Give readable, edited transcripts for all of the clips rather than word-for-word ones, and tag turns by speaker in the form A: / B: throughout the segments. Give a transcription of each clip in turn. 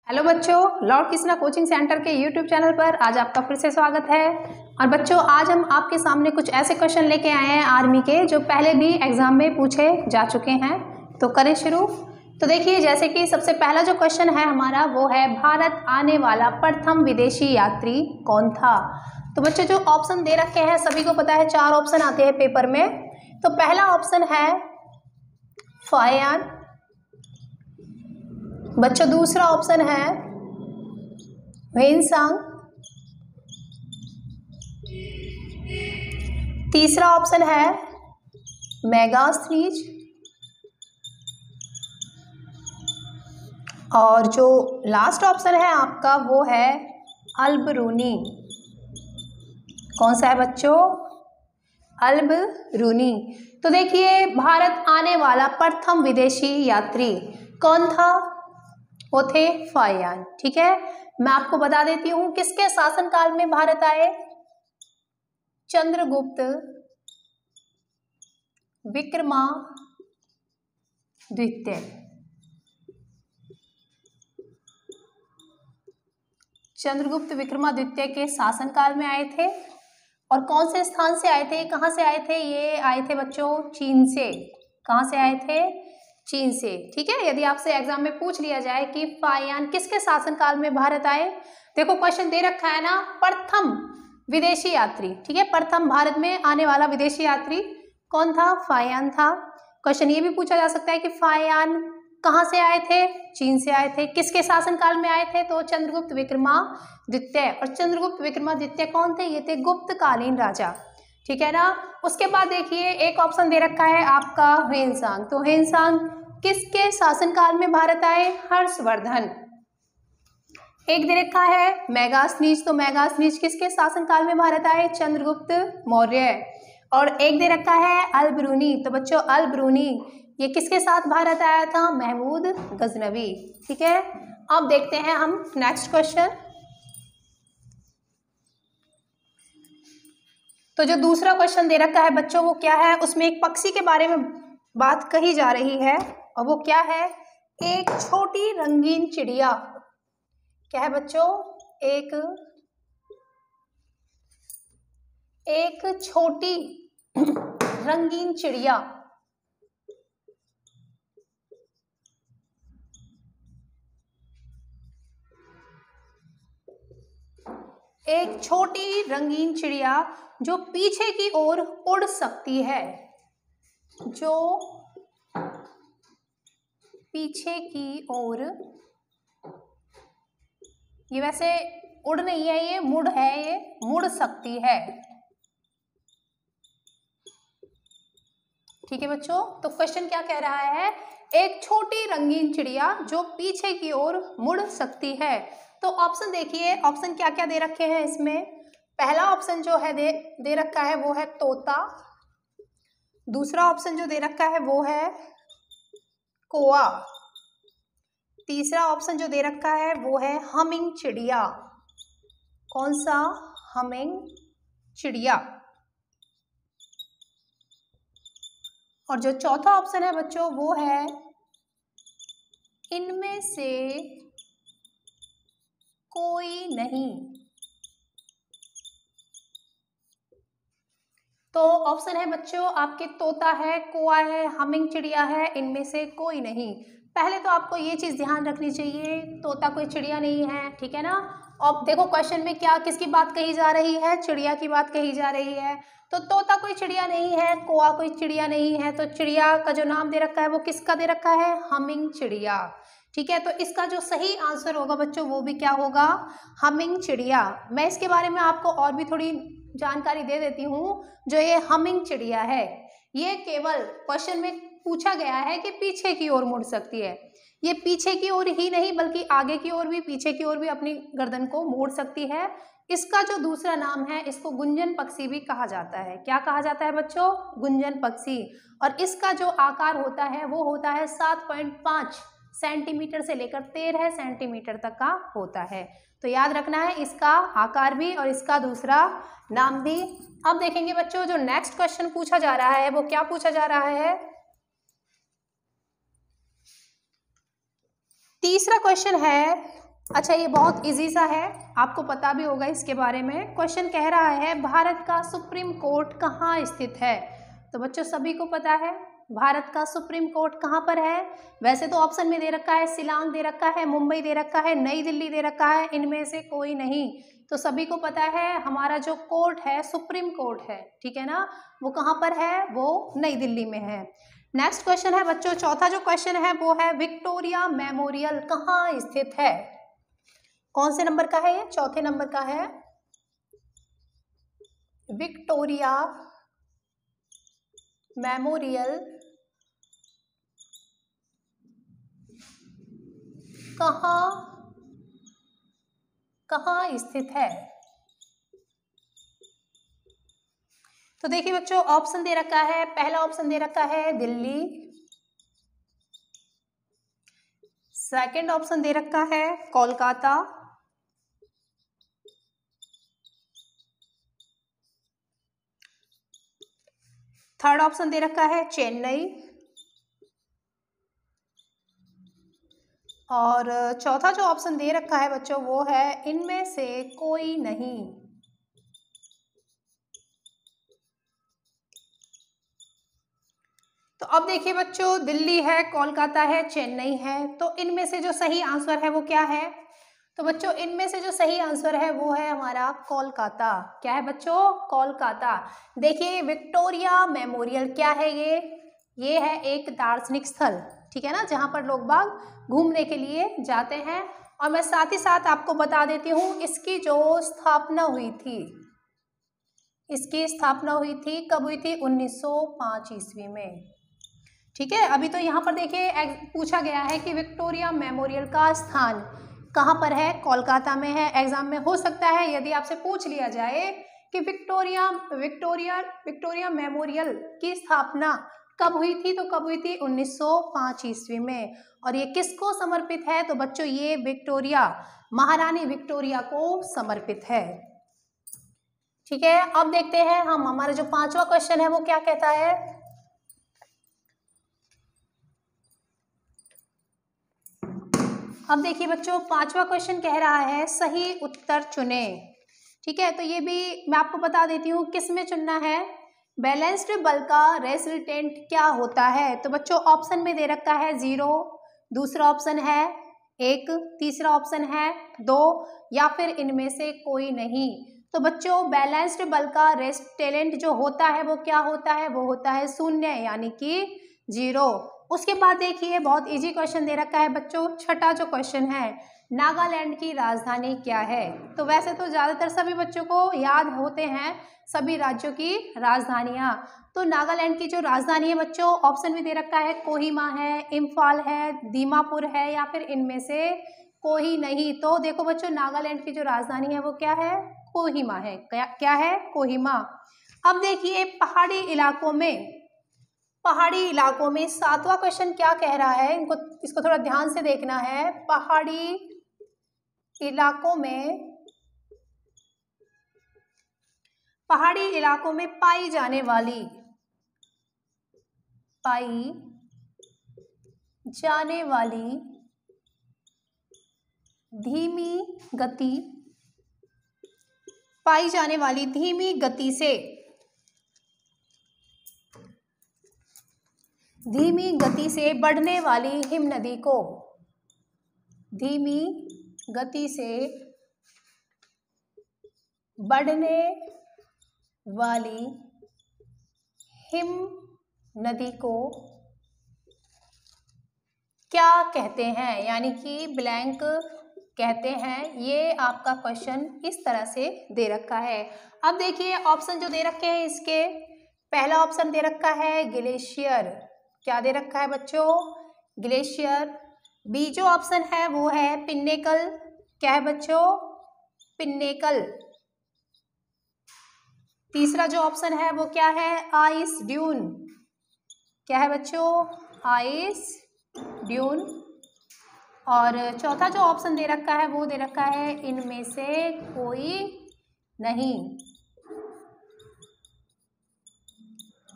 A: Hello बच्चों, Lord Krishna coaching centre के YouTube channel पर आज आपका फिर से स्वागत है। और बच्चों, आज हम आपके सामने कुछ ऐसे क्वेश्चन लेके आए हैं आर्मी के जो पहले भी एग्जाम में पूछे जा चुके हैं। तो करें शुरू। तो देखिए, जैसे कि सबसे पहला जो क्वेश्चन है हमारा वो है, भारत आने वाला प्रथम विदेशी यात्री कौन था। तो बच्चों, जो ऑप्शन दे रखे हैं सभी को पता है, 4 ऑप्शन आते हैं पेपर में। तो पहला ऑप्शन है फाहियान बच्चों, दूसरा ऑप्शन है ह्वेनसांग, तीसरा ऑप्शन है मेगास्थनीज, और जो लास्ट ऑप्शन है आपका वो है अल-बरूनी। कौन सा है बच्चों? अल-बरूनी। तो देखिए, भारत आने वाला प्रथम विदेशी यात्री कौन था? वो थे फाहियान। ठीक है, मैं आपको बता देती हूं किसके शासनकाल में भारत आए। चंद्रगुप्त विक्रमादित्य। चंद्रगुप्त विक्रमादित्य के शासनकाल में आए थे। और कौन से स्थान से आए थे, कहां से आए थे? ये आए थे बच्चों चीन से। कहां से आए थे? चीन से। ठीक है, यदि आपसे एग्जाम में पूछ लिया जाए कि फाहियान किसके शासनकाल में भारत आए, देखो क्वेश्चन दे रखा है ना, प्रथम विदेशी यात्री। ठीक है, प्रथम भारत में आने वाला विदेशी यात्री कौन था? फाहियान था। क्वेश्चन ये भी पूछा जा सकता है कि फाहियान कहां से आए थे? चीन से आए थे। किसके शासनकाल में आए थे? तो चंद्रगुप्त विक्रमादित्य। और चंद्रगुप्त विक्रमादित्य कौन थे? ये थे गुप्तकालीन राजा। ठीक है ना। उसके बाद देखिए, एक ऑप्शन दे रखा है आपका ह्वेनसांग। तो ह्वेनसांग किसके शासनकाल में भारत आए? हर्षवर्धन। एक दे रखा है मेगास्थनीज। तो मेगास्थनीज किसके शासनकाल में भारत आए? चंद्रगुप्त मौर्य। और एक दे रखा है अल-बरूनी। तो बच्चों, अल-बरूनी ये किसके साथ भारत आया था? महमूद गजनवी। ठीक है, अब देखते हैं हम नेक्स्ट क्वेश्चन। तो जो दूसरा क्वेश्चन दे रखा है बच्चों वो क्या है? उसमें एक पक्षी के बारे में बात कही जा रही है, और वो क्या है? एक छोटी रंगीन चिड़िया। क्या है बच्चों? एक छोटी रंगीन चिड़िया। एक छोटी रंगीन चिड़िया जो पीछे की ओर उड़ सकती है। जो पीछे की ओर, ये वैसे उड़ नहीं है, ये मुड़ है, ये मुड़ सकती है। ठीक है बच्चों, तो क्वेश्चन क्या कह रहा है? एक छोटी रंगीन चिड़िया जो पीछे की ओर मुड़ सकती है। तो ऑप्शन देखिए, ऑप्शन क्या क्या दे रखे हैं इसमें। पहला ऑप्शन जो है दे रखा है वो है तोता। दूसरा ऑप्शन जो दे रखा है वो है कौवा। तीसरा ऑप्शन जो दे रखा है वो है हमिंग चिड़िया। कौन सा? हमिंग चिड़िया। और जो चौथा ऑप्शन है बच्चों वो है इनमें से कोई नहीं। तो ऑप्शन है बच्चों आपके तोता है, कौवा है, हमिंग चिड़िया है, इनमें से कोई नहीं। पहले तो आपको ये चीज ध्यान रखनी चाहिए, तोता कोई चिड़िया नहीं है। ठीक है ना। अब देखो क्वेश्चन में क्या किसकी बात कही जा रही है? चिड़िया की बात कही जा रही है। तो तोता कोई चिड़िया नहीं है, कौवा कोई चिड़िया नहीं है। तो चिड़िया का जो नाम दे रखा है वो किसका दे रखा है? हमिंग चिड़िया। ठीक है, तो इसका जो सही आंसर होगा बच्चों वो भी क्या होगा? हमिंग चिड़िया। मैं इसके बारे में आपको और भी थोड़ी जानकारी दे देती हूँ। जो ये हमिंग चिड़िया है, ये केवल क्वेश्चन में पूछा गया है कि पीछे की ओर मुड़ सकती है। ये पीछे की ओर ही नहीं बल्कि आगे की ओर भी, पीछे की ओर भी अपनी गर्दन को मोड़ सकती है। इसका जो दूसरा नाम है, इसको गुंजन पक्षी भी कहा जाता है। क्या कहा जाता है बच्चों? गुंजन पक्षी। और इसका जो आकार होता है वो होता है 7.5 सेंटीमीटर से लेकर 13 सेंटीमीटर तक का होता है। तो याद रखना है इसका आकार भी और इसका दूसरा नाम भी। अब देखेंगे बच्चों, जो नेक्स्ट क्वेश्चन पूछा जा रहा है वो क्या पूछा जा रहा है? तीसरा क्वेश्चन है, अच्छा, ये बहुत इजी सा है, आपको पता भी होगा इसके बारे में। क्वेश्चन कह रहा है भारत का सुप्रीम कोर्ट कहाँ स्थित है। तो बच्चों सभी को पता है भारत का सुप्रीम कोर्ट कहाँ पर है। वैसे तो ऑप्शन में दे रखा है शिलांग दे रखा है, मुंबई दे रखा है, नई दिल्ली दे रखा है, इनमें से कोई नहीं। तो सभी को पता है हमारा जो कोर्ट है सुप्रीम कोर्ट है, ठीक है ना, वो कहाँ पर है, वो नई दिल्ली में है। नेक्स्ट क्वेश्चन है बच्चों, चौथा जो क्वेश्चन है वो है विक्टोरिया मेमोरियल कहाँ स्थित है। कौन से नंबर का है ये, चौथे नंबर का है। विक्टोरिया मेमोरियल कहाँ स्थित है। तो देखिए बच्चों ऑप्शन दे रखा है, पहला ऑप्शन दे रखा है दिल्ली, सेकंड ऑप्शन दे रखा है कोलकाता, थर्ड ऑप्शन दे रखा है चेन्नई, और चौथा जो ऑप्शन दे रखा है बच्चों वो है इनमें से कोई नहीं। तो अब देखिए बच्चों दिल्ली है, कोलकाता है, चेन्नई है, तो इनमें से जो सही आंसर है वो क्या है। तो बच्चों इनमें से जो सही आंसर है वो है हमारा कोलकाता। क्या है बच्चों, कोलकाता। देखिए विक्टोरिया मेमोरियल क्या है, ये है एक दार्शनिक स्थल, ठीक है ना, जहाँ पर लोग बाग घूमने के लिए जाते हैं। और मैं साथ ही साथ आपको बता देती हूँ इसकी जो स्थापना हुई थी, इसकी स्थापना हुई थी कब हुई थी, 1905 ईस्वी में, ठीक है। अभी तो यहाँ पर देखिए पूछा गया है कि विक्टोरिया मेमोरियल का स्थान कहाँ पर है, कोलकाता में है। एग्जाम में हो सकता है यदि आपसे पूछ लिया जाए कि विक्टोरिया मेमोरियल की स्थापना कब हुई थी, तो कब हुई थी, 1905 ईस्वी में। और ये किसको समर्पित है, तो बच्चों ये विक्टोरिया, महारानी विक्टोरिया को समर्पित है, ठीक है। अब देखते हैं हम हमारा जो पांचवा क्वेश्चन है वो क्या कहता है। अब देखिए बच्चों पांचवा क्वेश्चन कह रहा है सही उत्तर चुने, ठीक है। तो ये भी मैं आपको बता देती हूँ किस में चुनना है। बैलेंस्ड बल का रेजल्टेंट क्या होता है। तो बच्चों ऑप्शन में दे रखा है 0, दूसरा ऑप्शन है 1, तीसरा ऑप्शन है 2, या फिर इनमें से कोई नहीं। तो बच्चों बैलेंस्ड बल का रेजल्टेंट जो होता है वो क्या होता है, वो होता है 0, यानी कि 0। उसके बाद देखिए बहुत इजी क्वेश्चन दे रखा है बच्चों, छठा जो क्वेश्चन है, नागालैंड की राजधानी क्या है। तो वैसे तो ज्यादातर सभी बच्चों को याद होते हैं सभी राज्यों की राजधानियां। तो नागालैंड की जो राजधानी है बच्चों ऑप्शन में दे रखा है कोहिमा है, इम्फाल है, दीमापुर है, या फिर इनमें से कोई नहीं। तो देखो बच्चों नागालैंड की जो राजधानी है वो क्या है, कोहिमा है। क्या है, कोहिमा। अब देखिए पहाड़ी इलाकों में सातवां क्वेश्चन क्या कह रहा है, इसको थोड़ा ध्यान से देखना है। पहाड़ी इलाकों में पाई जाने वाली धीमी गति से बढ़ने वाली हिम नदी को, धीमी गति से बढ़ने वाली हिम नदी को क्या कहते हैं, यानी कि ब्लैंक कहते हैं। ये आपका क्वेश्चन इस तरह से दे रखा है। अब देखिए ऑप्शन जो दे रखे हैं इसके, पहला ऑप्शन दे रखा है ग्लेशियर। क्या दे रखा है बच्चों, ग्लेशियर। बी जो ऑप्शन है वो है पिन्नेकल। क्या है बच्चों, पिन्नेकल। तीसरा जो ऑप्शन है वो क्या है, आइस ड्यून। क्या है बच्चों, आइस ड्यून। और चौथा जो ऑप्शन दे रखा है वो दे रखा है इनमें से कोई नहीं,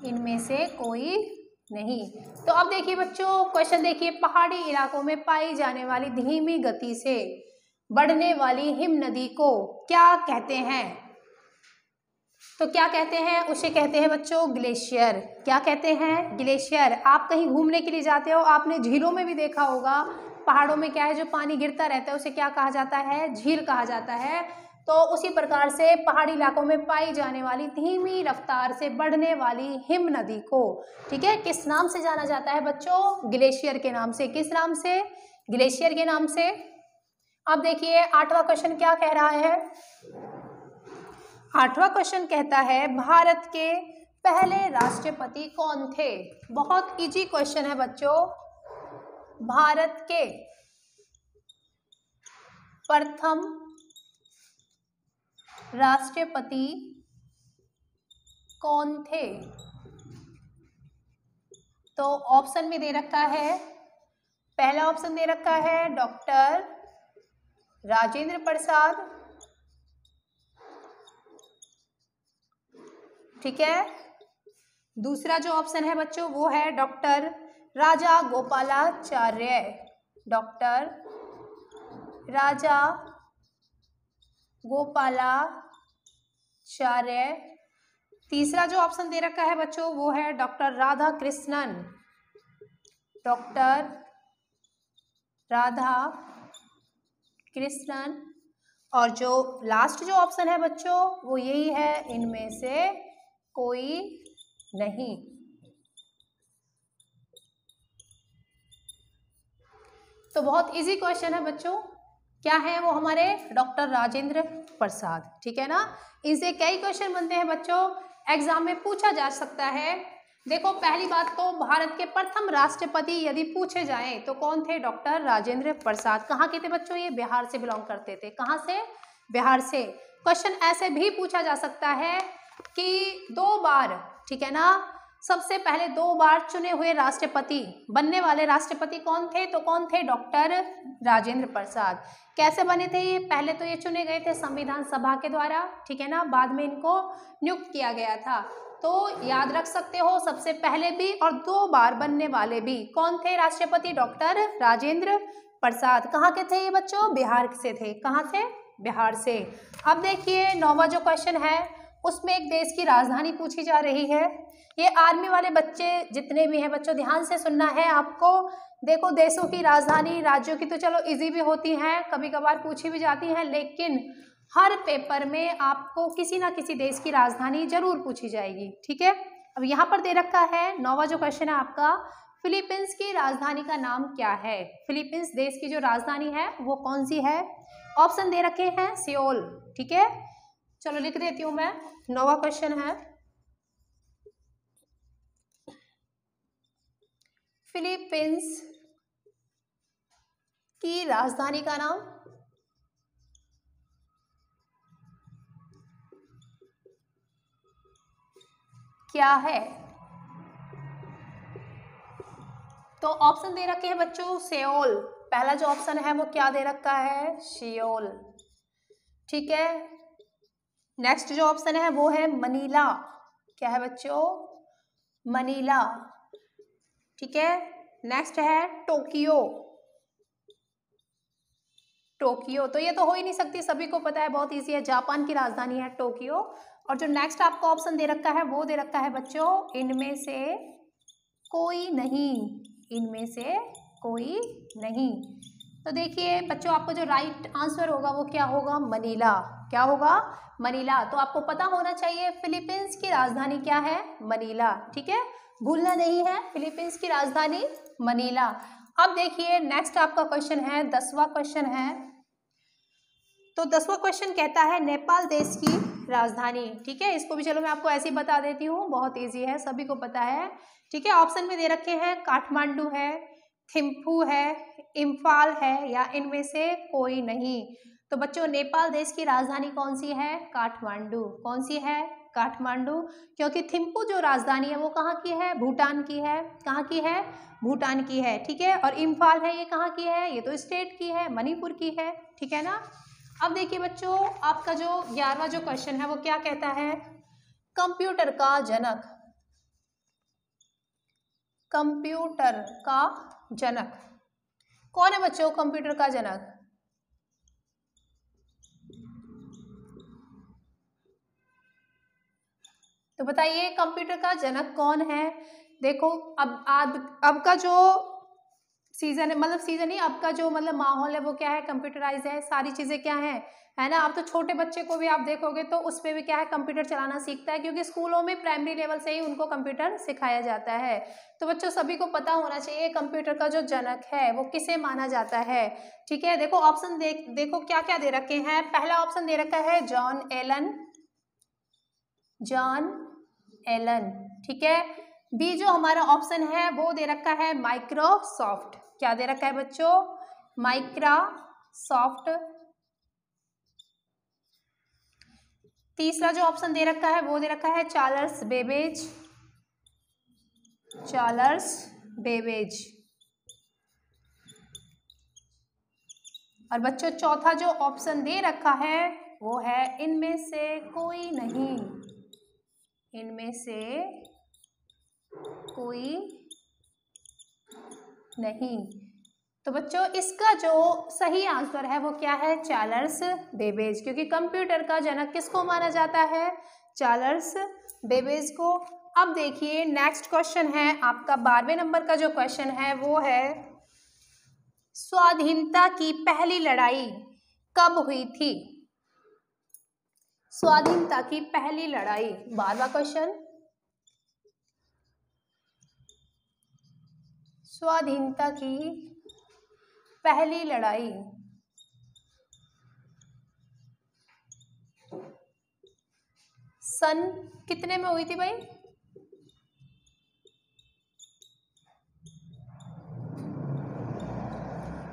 A: इनमें से कोई नहीं। तो अब देखिए बच्चों क्वेश्चन देखिए, पहाड़ी इलाकों में पाई जाने वाली धीमी गति से बढ़ने वाली हिम नदी को क्या कहते हैं? तो क्या कहते हैं? उसे कहते हैं बच्चों ग्लेशियर। क्या कहते हैं? ग्लेशियर। आप कहीं घूमने के लिए जाते हो, आपने झीलों में भी देखा होगा, पहाड़ों में क्या है जो पानी गिरता रहता है उसे क्या कहा जाता है? झील कहा जाता है। तो उसी प्रकार से पहाड़ी इलाकों में पाई जाने वाली धीमी रफ्तार से बढ़ने वाली हिम नदी को, ठीक है, किस नाम से जाना जाता है बच्चों? ग्लेशियर के नाम से। किस नाम से? ग्लेशियर के नाम से। अब देखिए 8वां क्वेश्चन क्या कह रहा है? 8वां क्वेश्चन कहता है भारत के पहले राष्ट्रपति कौन थे? बहुत इजी क्वेश्चन है बच्चों। भारत के प्रथम राष्ट्रपति कौन थे? तो ऑप्शन में दे रखा है, पहला ऑप्शन दे रखा है डॉक्टर राजेंद्र प्रसाद, ठीक है। दूसरा जो ऑप्शन है बच्चों वो है डॉक्टर राजा गोपालाचार्य, डॉक्टर राजा गोपालाचार्य। तीसरा जो ऑप्शन दे रखा है बच्चों वो है डॉक्टर राधा कृष्णन, डॉक्टर राधा कृष्णन। और जो लास्ट जो ऑप्शन है बच्चों वो यही है, इनमें से कोई नहीं। तो बहुत इजी क्वेश्चन है बच्चों। क्या है वो? हमारे डॉक्टर राजेंद्र प्रसाद, ठीक है ना। इनसे कई क्वेश्चन बनते हैं बच्चों, एग्जाम में पूछा जा सकता है। देखो पहली बात तो भारत के प्रथम राष्ट्रपति यदि पूछे जाएं तो कौन थे? डॉक्टर राजेंद्र प्रसाद। कहाँ के थे बच्चों? ये बिहार से बिलोंग करते थे। कहाँ से? बिहार से। क्वेश्चन ऐसे भी पूछा जा सकता है कि 2 बार, ठीक है ना, सबसे पहले 2 बार चुने हुए राष्ट्रपति, बनने वाले राष्ट्रपति कौन थे? तो कौन थे? डॉक्टर राजेंद्र प्रसाद। कैसे बने थे ये? पहले तो ये चुने गए थे संविधान सभा के द्वारा, ठीक है ना, बाद में इनको नियुक्त किया गया था। तो याद रख सकते हो, सबसे पहले भी और 2 बार बनने वाले भी कौन थे राष्ट्रपति? डॉक्टर राजेंद्र प्रसाद। कहाँ के थे ये बच्चों? बिहार से थे। कहाँ से? बिहार से। अब देखिए 9वां जो क्वेश्चन है उसमें एक देश की राजधानी पूछी जा रही है। ये आर्मी वाले बच्चे जितने भी हैं बच्चों ध्यान से सुनना है आपको। देखो देशों की राजधानी राज्यों की तो चलो इजी भी होती हैं, कभी कभार पूछी भी जाती हैं, लेकिन हर पेपर में आपको किसी ना किसी देश की राजधानी जरूर पूछी जाएगी, ठीक है। अब यहाँ पर दे रखा है 9वां जो क्वेश्चन है आपका, फिलीपींस की राजधानी का नाम क्या है? फिलीपींस देश की जो राजधानी है वो कौन सी है? ऑप्शन दे रखे हैं सियोल, ठीक है। चलो लिख देती हूं मैं। 9वां क्वेश्चन है फिलीपींस की राजधानी का नाम क्या है? तो ऑप्शन दे रखे हैं बच्चों सियोल। पहला जो ऑप्शन है वो क्या दे रखा है? सियोल, ठीक है। नेक्स्ट जो ऑप्शन है वो है मनीला। क्या है बच्चों? मनीला, ठीक है। नेक्स्ट है टोक्यो। टोक्यो तो ये तो हो ही नहीं सकती, सभी को पता है, बहुत इजी है, जापान की राजधानी है टोक्यो। और जो नेक्स्ट आपको ऑप्शन दे रखा है वो दे रखा है बच्चों इनमें से कोई नहीं, इनमें से कोई नहीं। तो देखिए बच्चों आपको जो राइट आंसर होगा वो क्या होगा? मनीला। क्या होगा? मनीला। तो आपको पता होना चाहिए फिलीपींस की राजधानी क्या है? मनीला, ठीक है, भूलना नहीं है, फिलीपींस की राजधानी मनीला। अब देखिए नेक्स्ट आपका क्वेश्चन है 10वां क्वेश्चन है। तो 10वां क्वेश्चन कहता है नेपाल देश की राजधानी, ठीक है। इसको भी चलो मैं आपको ऐसे ही बता देती हूँ, बहुत इजी है, सभी को पता है, ठीक है। ऑप्शन में दे रखे हैं काठमांडू है, थिम्पू है, इम्फाल है या इनमें से कोई नहीं। तो बच्चों नेपाल देश की राजधानी कौन सी है? काठमांडू। कौन सी है? काठमांडू। क्योंकि थिम्पू जो राजधानी है वो कहाँ की है? भूटान की है। कहाँ की है? भूटान की है, ठीक है। और इम्फाल है ये कहाँ की है? ये तो स्टेट की है, मणिपुर की है, ठीक है ना। अब देखिए बच्चों आपका जो 11वां जो क्वेश्चन है वो क्या कहता है? कंप्यूटर का जनक, कंप्यूटर का जनक कौन है बच्चों? कंप्यूटर का जनक तो बताइए कंप्यूटर का जनक कौन है। देखो अब का जो सीजन है, मतलब सीजन नहीं, अब का जो मतलब माहौल है वो क्या है, कंप्यूटराइज है, सारी चीजें क्या है ना। अब तो छोटे बच्चे को भी आप देखोगे तो उस पर भी क्या है, कंप्यूटर चलाना सीखता है, क्योंकि स्कूलों में प्राइमरी लेवल से ही उनको कंप्यूटर सिखाया जाता है। तो बच्चों सभी को पता होना चाहिए कंप्यूटर का जो जनक है वो किसे माना जाता है। ठीक है, देखो ऑप्शन देखो क्या क्या दे रखे हैं। पहला ऑप्शन दे रखा है जॉन एलन, जॉन एलन। ठीक है, बी जो हमारा ऑप्शन है वो दे रखा है माइक्रोसॉफ्ट। क्या दे रखा है बच्चों, माइक्रोसॉफ्ट। तीसरा जो ऑप्शन दे रखा है वो दे रखा है चार्ल्स बेबेज, चार्ल्स बेबेज। और बच्चों चौथा जो ऑप्शन दे रखा है वो है इनमें से कोई नहीं, इनमें से कोई नहीं। तो बच्चों इसका जो सही आंसर है वो क्या है, चार्ल्स बेबेज, क्योंकि कंप्यूटर का जनक किसको माना जाता है, चार्ल्स बेबेज को। अब देखिए नेक्स्ट क्वेश्चन है आपका 12वें नंबर का जो क्वेश्चन है वो है स्वाधीनता की पहली लड़ाई कब हुई थी। स्वाधीनता की पहली लड़ाई, 12वां क्वेश्चन, स्वाधीनता की पहली लड़ाई सन कितने में हुई थी भाई,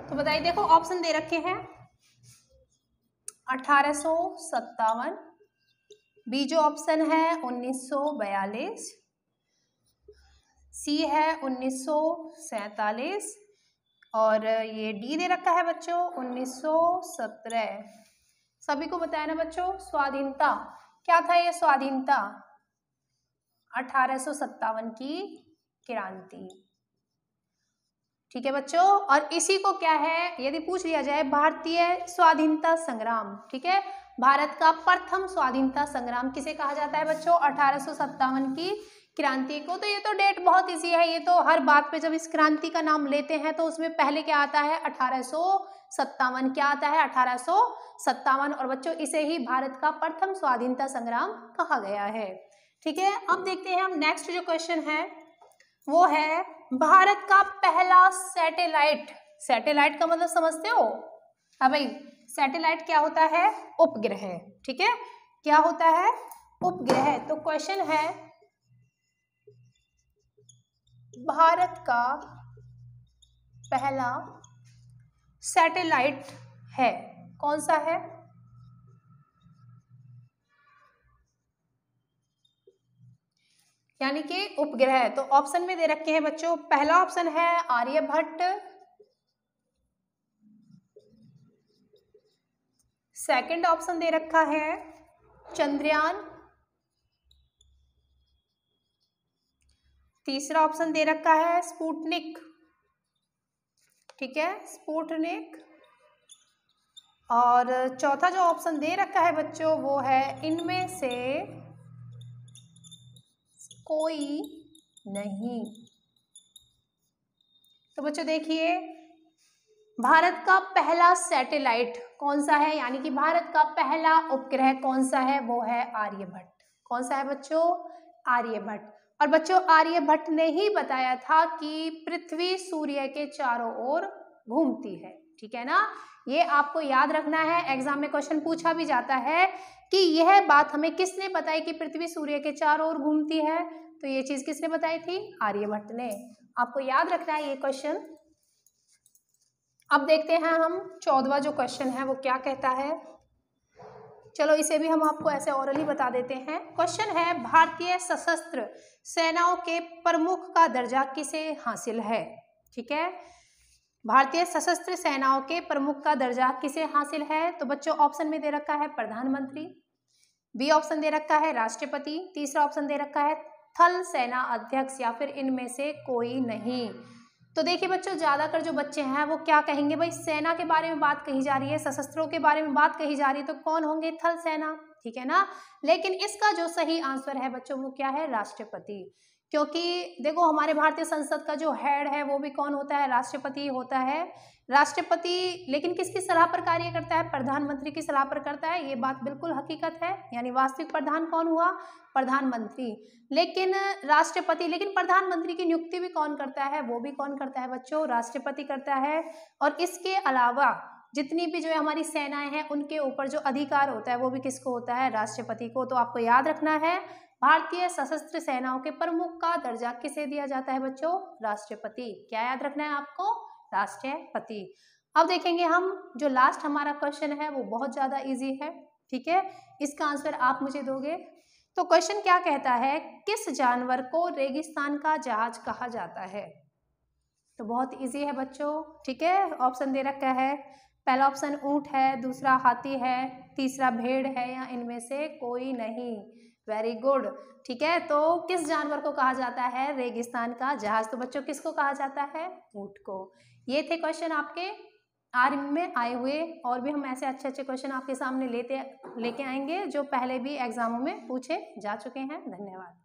A: तो बताइए। देखो ऑप्शन दे रखे हैं 1857, बी जो ऑप्शन है 1942, सी है 1947 और ये डी दे रखा है बच्चों 1917। सभी को बताया ना बच्चों, स्वाधीनता क्या था, ये स्वाधीनता 1857 की क्रांति। ठीक है बच्चों, और इसी को क्या है, यदि पूछ लिया जाए भारतीय स्वाधीनता संग्राम, ठीक है, भारत का प्रथम स्वाधीनता संग्राम किसे कहा जाता है बच्चों, 1857 की क्रांति को। तो ये तो डेट बहुत इजी है, ये तो हर बात पे जब इस क्रांति का नाम लेते हैं तो उसमें पहले क्या आता है 1857, क्या आता है 1857, और बच्चों इसे ही भारत का प्रथम स्वाधीनता संग्राम कहा गया है। ठीक है, अब देखते हैं हम नेक्स्ट जो क्वेश्चन है वो है भारत का पहला सैटेलाइट। सैटेलाइट का मतलब समझते हो, हाँ भाई, सैटेलाइट क्या होता है, उपग्रह। ठीक है, क्या होता है, उपग्रह। तो क्वेश्चन है भारत का पहला सैटेलाइट है कौन सा है, यानी कि उपग्रह। तो ऑप्शन में दे रखे हैं बच्चों, पहला ऑप्शन है आर्यभट्ट, सेकंड ऑप्शन दे रखा है चंद्रयान, तीसरा ऑप्शन दे रखा है स्पुतनिक। ठीक है, स्पुतनिक, और चौथा जो ऑप्शन दे रखा है बच्चों वो है इनमें से कोई नहीं। तो बच्चों देखिए भारत का पहला सैटेलाइट कौन सा है, यानी कि भारत का पहला उपग्रह कौन सा है, वो है आर्यभट्ट। कौन सा है बच्चों, आर्यभट्ट। और बच्चों आर्यभट्ट ने ही बताया था कि पृथ्वी सूर्य के चारों ओर घूमती है। ठीक है ना, ये आपको याद रखना है, एग्जाम में क्वेश्चन पूछा भी जाता है कि यह बात हमें किसने बताई कि पृथ्वी सूर्य के चारों ओर घूमती है। तो ये चीज किसने बताई थी, आर्यभट्ट ने। आपको याद रखना है ये क्वेश्चन। अब देखते हैं हम 14वां जो क्वेश्चन है वो क्या कहता है। चलो इसे भी हम आपको ऐसे ओरली बता देते हैं। क्वेश्चन है भारतीय सशस्त्र सेनाओं के प्रमुख का दर्जा किसे हासिल है। ठीक है, भारतीय सशस्त्र सेनाओं के प्रमुख का दर्जा किसे हासिल है। तो बच्चों ऑप्शन में दे रखा है प्रधानमंत्री, बी ऑप्शन दे रखा है राष्ट्रपति, तीसरा ऑप्शन दे रखा है थल सेना अध्यक्ष, या फिर इनमें से कोई नहीं। तो देखिए बच्चों, ज़्यादातर जो बच्चे हैं वो क्या कहेंगे, भाई सेना के बारे में बात कही जा रही है, सशस्त्रों के बारे में बात कही जा रही है, तो कौन होंगे, थल सेना, ठीक है ना। लेकिन इसका जो सही आंसर है बच्चों वो क्या है, राष्ट्रपति। क्योंकि देखो हमारे भारतीय संसद का जो हेड है वो भी कौन होता है, राष्ट्रपति होता है। राष्ट्रपति लेकिन किसकी सलाह पर कार्य करता है, प्रधानमंत्री की सलाह पर करता है, ये बात बिल्कुल हकीकत है। यानी वास्तविक प्रधान कौन हुआ, प्रधानमंत्री। लेकिन लेकिन प्रधानमंत्री की नियुक्ति भी कौन करता है, वो भी कौन करता है बच्चों, राष्ट्रपति करता है। और इसके अलावा जितनी भी जो है हमारी सेनाएं हैं उनके ऊपर जो अधिकार होता है वो भी किसको होता है, राष्ट्रपति को। तो आपको याद रखना है, भारतीय सशस्त्र सेनाओं के प्रमुख का दर्जा किसे दिया जाता है बच्चों, राष्ट्रपति। क्या याद रखना है आपको, राष्ट्रपति। अब देखेंगे हम जो लास्ट हमारा क्वेश्चन है वो बहुत ज्यादा इजी है, ठीक है, इसका आंसर आप मुझे दोगे। तो क्वेश्चन क्या कहता है, किस जानवर को रेगिस्तान का जहाज कहा जाता है। तो बहुत इजी है बच्चों, ठीक है। ऑप्शन दे रखा है, पहला ऑप्शन ऊंट है, दूसरा हाथी है, तीसरा भेड़ है, या इनमें से कोई नहीं। वेरी गुड, ठीक है। तो किस जानवर को कहा जाता है रेगिस्तान का जहाज, तो बच्चों किसको कहा जाता है, ऊंट को। ये थे क्वेश्चन आपके आर्मी में आए हुए, और भी हम ऐसे अच्छे अच्छे क्वेश्चन आपके सामने लेके आएंगे जो पहले भी एग्जामों में पूछे जा चुके हैं। धन्यवाद।